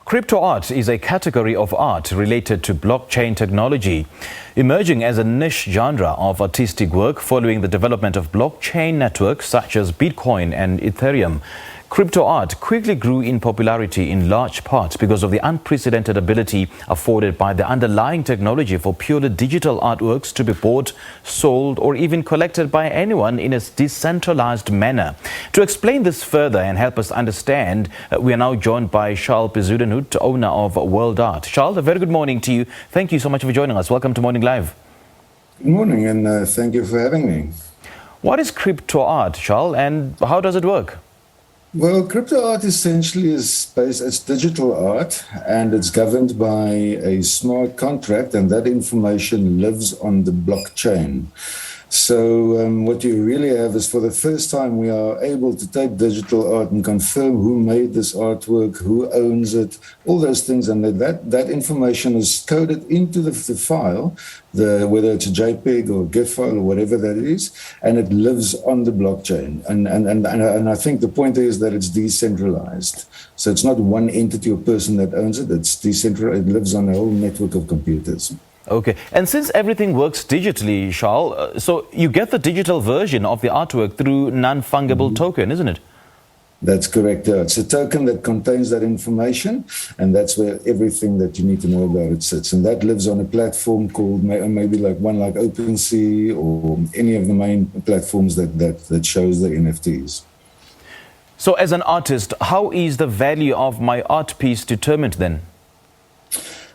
Crypto art is a category of art related to blockchain technology, emerging as a niche genre of artistic work following the development of blockchain networks such as Bitcoin and Ethereum. Crypto art quickly grew in popularity in large part because of the unprecedented ability afforded by the underlying technology for purely digital artworks to be bought, sold, or even collected by anyone in a decentralized manner. To explain this further and help us understand, we are now joined by Charl Bezuidenhout, owner of WorldArt. Charl, a very good morning to you. Thank you so much for joining us. Welcome to Morning Live. Good morning, and thank you for having me. What is crypto art, Charl, and how does it work? Well, crypto art essentially is based as digital art, and it's governed by a smart contract, and that information lives on the blockchain. So what you really have is, for the first time, we are able to take digital art and confirm who made this artwork, who owns it, all those things, and that information is coded into the file, whether it's a JPEG or a GIF file or whatever that is, and it lives on the blockchain. And I think the point is that it's decentralized. So it's not one entity or person that owns it, it's decentralized, it lives on a whole network of computers. Okay, and since everything works digitally, Charl, so you get the digital version of the artwork through non-fungible token, isn't it? That's correct. Yeah. It's a token that contains that information, and that's where everything that you need to know about it sits. And that lives on a platform called maybe like OpenSea or any of the main platforms that shows the NFTs. So as an artist, how is the value of my art piece determined then?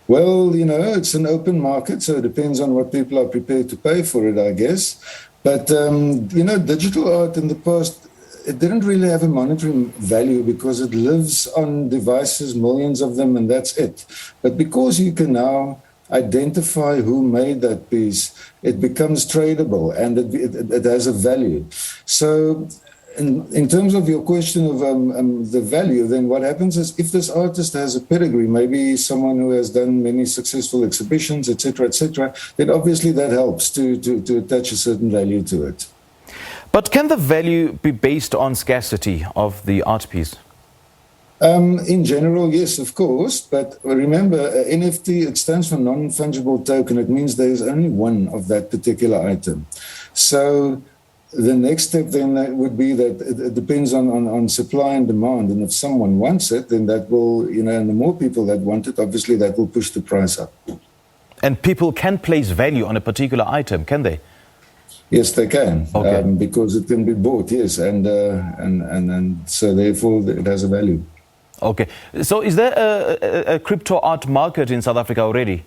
Well, it's an open market, so it depends on what people are prepared to pay for it, I guess. But, digital art in the past, it didn't really have a monetary value because it lives on devices, millions of them, and that's it. But because you can now identify who made that piece, it becomes tradable, and it has a value. So in terms of your question of the value, then what happens is, if this artist has a pedigree, maybe someone who has done many successful exhibitions, etc., then obviously that helps to attach a certain value to it. But can the value be based on scarcity of the art piece? In general, yes, of course. But remember, NFT, it stands for non-fungible token. It means there is only one of that particular item. So the next step then would be that it depends on supply and demand. And if someone wants it, then that will, and the more people that want it, obviously that will push the price up. And people can place value on a particular item, can they? Yes, they can, okay. Because it can be bought, yes, and so therefore it has a value. Okay, so is there a crypto art market in South Africa already?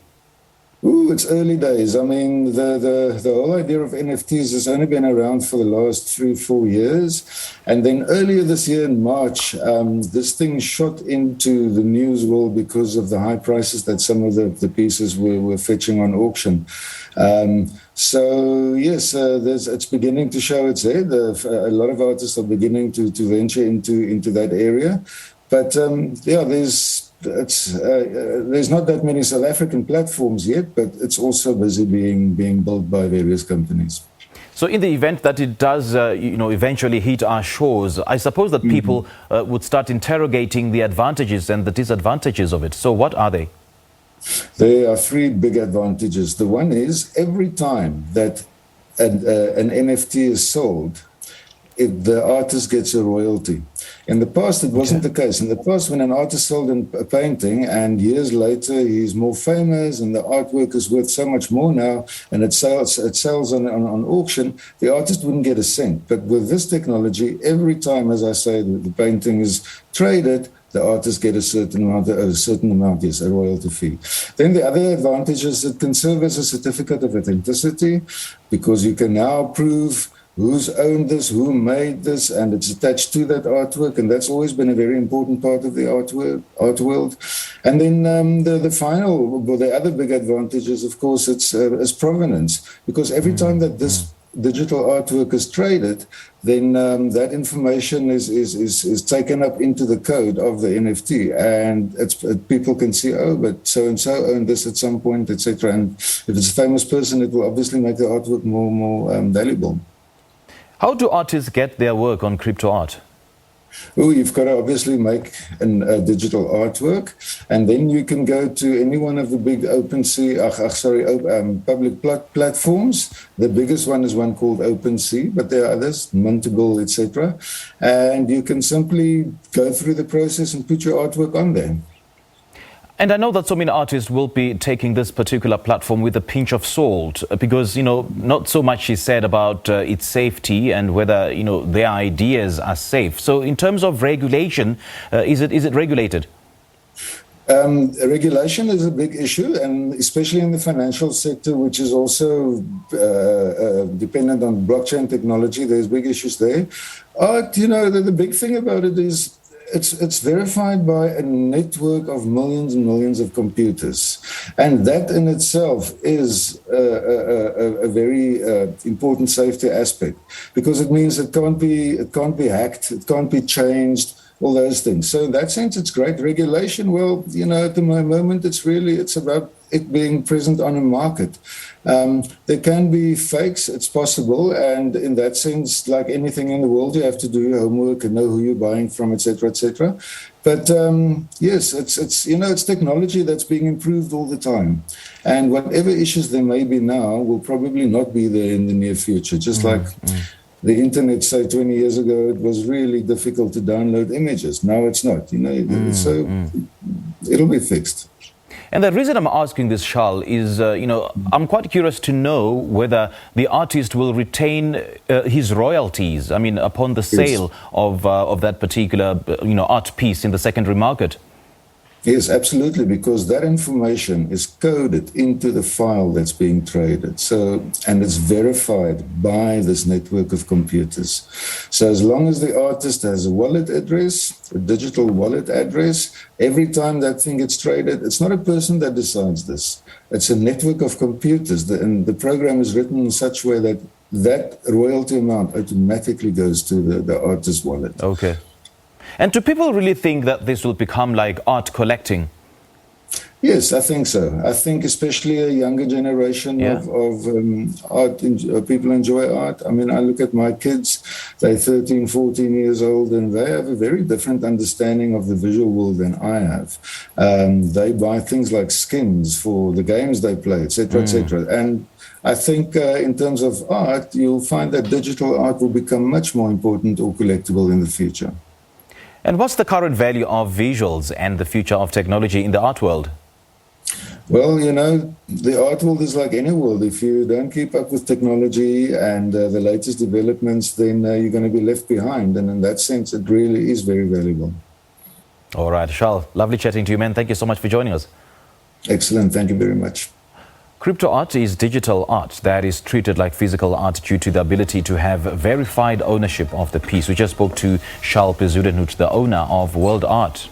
Ooh, it's early days. I mean, the whole idea of NFTs has only been around for the last 3-4 years. And then earlier this year in March, this thing shot into the news world because of the high prices that some of the pieces were fetching on auction. So yes, it's beginning to show its head. A lot of artists are beginning to venture into that area. But there's not that many South African platforms yet, but it's also busy being built by various companies. So in the event that it does, eventually hit our shores, I suppose that people would start interrogating the advantages and the disadvantages of it. So what are they? There are 3 big advantages. The one is, every time that an NFT is sold, the artist gets a royalty. In the past, it wasn't the case. In the past, when an artist sold a painting and years later he's more famous and the artwork is worth so much more now, and it sells on auction, the artist wouldn't get a cent. But with this technology, every time, as I say, the painting is traded, the artists get a certain amount, yes, a royalty fee. Then the other advantage is it can serve as a certificate of authenticity, because you can now prove who's owned this, who made this, and it's attached to that artwork, and that's always been a very important part of the art world. And then the other big advantage is, of course, it's provenance, because every time that this digital artwork is traded, then that information is taken up into the code of the NFT, and people can see, oh, but so and so owned this at some point, etc. And if it's a famous person, it will obviously make the artwork more valuable. How do artists get their work on crypto art? Oh, you've got to obviously make a digital artwork, and then you can go to any one of the big public platforms. The biggest one is one called OpenSea, but there are others, Mintable, etc. And you can simply go through the process and put your artwork on there. And I know that so many artists will be taking this particular platform with a pinch of salt because, not so much is said about its safety and whether, their ideas are safe. So in terms of regulation, is it regulated? Regulation is a big issue, and especially in the financial sector, which is also dependent on blockchain technology, there's big issues there. Art, the big thing about it is it's verified by a network of millions and millions of computers. And that in itself is a very important safety aspect, because it means it can't be hacked, it can't be changed, all those things. So in that sense, it's great. Regulation, well, at the moment, it's about it being present on a market. There can be fakes, it's possible, and in that sense, like anything in the world, you have to do your homework and know who you're buying from, etc., etc. But yes, it's technology that's being improved all the time, and whatever issues there may be now will probably not be there in the near future. Just like the internet, say 20 years ago, it was really difficult to download images. Now it's not. So it'll be fixed. And the reason I'm asking this, Charl, is, I'm quite curious to know whether the artist will retain his royalties, upon the sale of that particular, art piece in the secondary market. Yes, absolutely, because that information is coded into the file that's being traded. And it's verified by this network of computers. So as long as the artist has a wallet address, a digital wallet address, every time that thing gets traded, it's not a person that decides this. It's a network of computers, and the program is written in such a way that that royalty amount automatically goes to the artist's wallet. Okay. And do people really think that this will become like art collecting? Yes, I think so. I think especially a younger generation of art, people enjoy art. I look at my kids, they're 13, 14 years old, and they have a very different understanding of the visual world than I have. They buy things like skins for the games they play, etc., etc. And I think in terms of art, you'll find that digital art will become much more important or collectible in the future. And what's the current value of visuals and the future of technology in the art world? Well, the art world is like any world. If you don't keep up with technology and the latest developments, then you're going to be left behind. And in that sense, it really is very valuable. All right, Charl, lovely chatting to you, man. Thank you so much for joining us. Excellent. Thank you very much. Crypto art is digital art that is treated like physical art due to the ability to have verified ownership of the piece. We just spoke to Charl Bezuidenhout, the owner of WorldArt.